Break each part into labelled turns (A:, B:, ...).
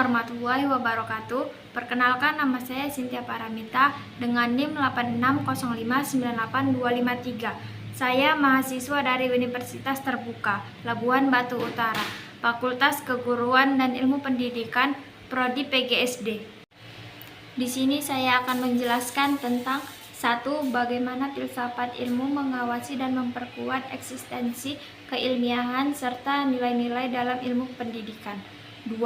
A: warahmatullahi wabarakatuh. Perkenalkan, nama saya Cynthia Paramita dengan NIM 8605985253. Saya mahasiswa dari Universitas Terbuka Labuan Batu Utara, Fakultas Keguruan dan Ilmu Pendidikan, Prodi PGSD. Di sini saya akan menjelaskan tentang 1. Bagaimana filsafat ilmu mengawasi dan memperkuat eksistensi keilmiahan serta nilai-nilai dalam ilmu pendidikan. 2.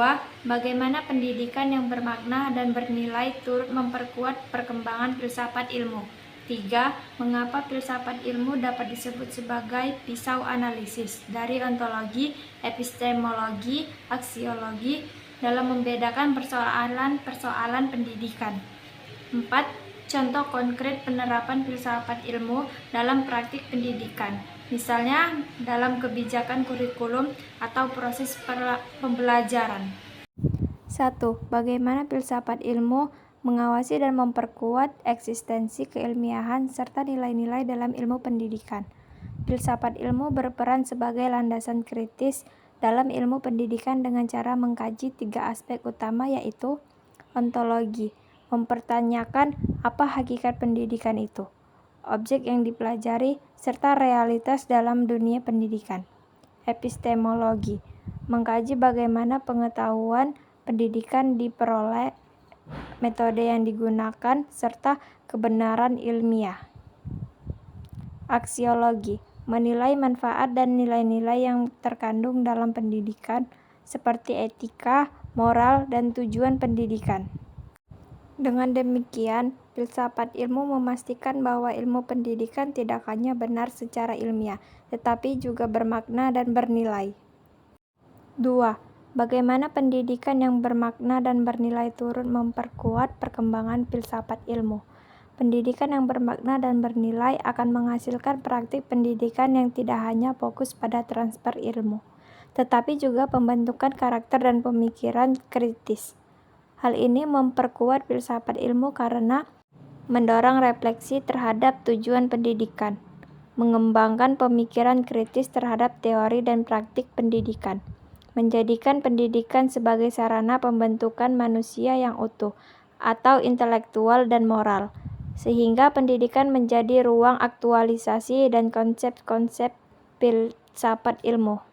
A: Bagaimana pendidikan yang bermakna dan bernilai turut memperkuat perkembangan filsafat ilmu. 3. Mengapa filsafat ilmu dapat disebut sebagai pisau analisis dari ontologi, epistemologi, aksiologi dalam membedakan persoalan-persoalan pendidikan. 4. Contoh konkret penerapan filsafat ilmu dalam praktik pendidikan, misalnya dalam kebijakan kurikulum atau proses pembelajaran. 1. Bagaimana filsafat ilmu mengawasi dan memperkuat eksistensi keilmiahan serta nilai-nilai dalam ilmu pendidikan. Filsafat ilmu berperan sebagai landasan kritis dalam ilmu pendidikan dengan cara mengkaji 3 aspek utama, yaitu ontologi, mempertanyakan apa hakikat pendidikan itu, objek yang dipelajari, serta realitas dalam dunia pendidikan. Epistemologi, mengkaji bagaimana pengetahuan pendidikan diperoleh, metode yang digunakan, serta kebenaran ilmiah. Aksiologi, menilai manfaat dan nilai-nilai yang terkandung dalam pendidikan, seperti etika, moral, dan tujuan pendidikan. Dengan demikian, filsafat ilmu memastikan bahwa ilmu pendidikan tidak hanya benar secara ilmiah, tetapi juga bermakna dan bernilai. 2. Bagaimana pendidikan yang bermakna dan bernilai turut memperkuat perkembangan filsafat ilmu. Pendidikan yang bermakna dan bernilai akan menghasilkan praktik pendidikan yang tidak hanya fokus pada transfer ilmu, tetapi juga pembentukan karakter dan pemikiran kritis. Hal ini memperkuat filsafat ilmu karena mendorong refleksi terhadap tujuan pendidikan, mengembangkan pemikiran kritis terhadap teori dan praktik pendidikan, menjadikan pendidikan sebagai sarana pembentukan manusia yang utuh atau intelektual dan moral, sehingga pendidikan menjadi ruang aktualisasi dan konsep-konsep filsafat ilmu.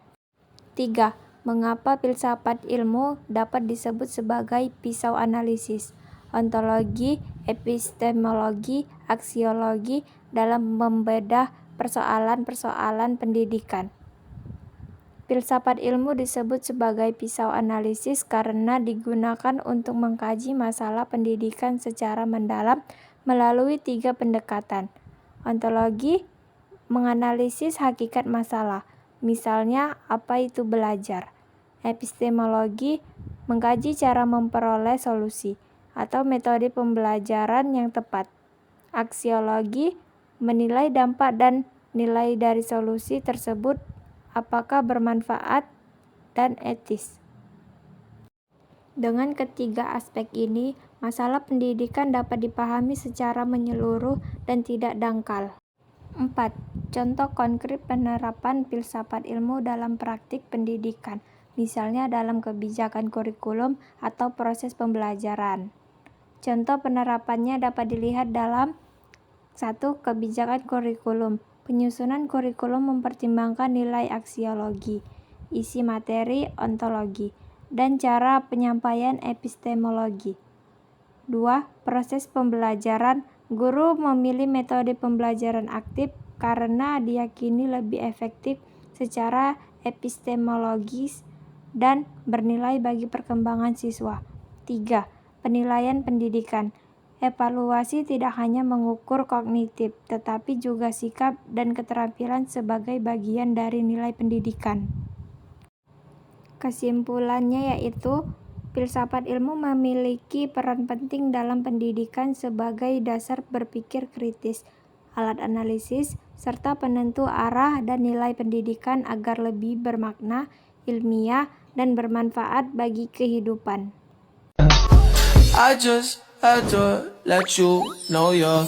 A: 3. Mengapa filsafat ilmu dapat disebut sebagai pisau analisis, ontologi, epistemologi, aksiologi dalam membedah persoalan-persoalan pendidikan. Filsafat ilmu disebut sebagai pisau analisis karena digunakan untuk mengkaji masalah pendidikan secara mendalam melalui 3 pendekatan. Ontologi, menganalisis hakikat masalah, misalnya apa itu belajar. Epistemologi, mengkaji cara memperoleh solusi atau metode pembelajaran yang tepat. Aksiologi, menilai dampak dan nilai dari solusi tersebut, apakah bermanfaat dan etis. Dengan ketiga aspek ini, masalah pendidikan dapat dipahami secara menyeluruh dan tidak dangkal. 4. Contoh konkret penerapan filsafat ilmu dalam praktik pendidikan, misalnya dalam kebijakan kurikulum atau proses pembelajaran. Contoh penerapannya dapat dilihat dalam 1. Kebijakan kurikulum. Penyusunan kurikulum mempertimbangkan nilai aksiologi, isi materi ontologi, dan cara penyampaian epistemologi. 2. Proses pembelajaran. Guru memilih metode pembelajaran aktif karena diyakini lebih efektif secara epistemologis dan bernilai bagi perkembangan siswa. 3. Penilaian pendidikan. Evaluasi tidak hanya mengukur kognitif, tetapi juga sikap dan keterampilan sebagai bagian dari nilai pendidikan. Kesimpulannya yaitu, filsafat ilmu memiliki peran penting dalam pendidikan sebagai dasar berpikir kritis, alat analisis, serta penentu arah dan nilai pendidikan agar lebih bermakna, ilmiah, dan bermanfaat bagi kehidupan.
B: I just had to let you know you're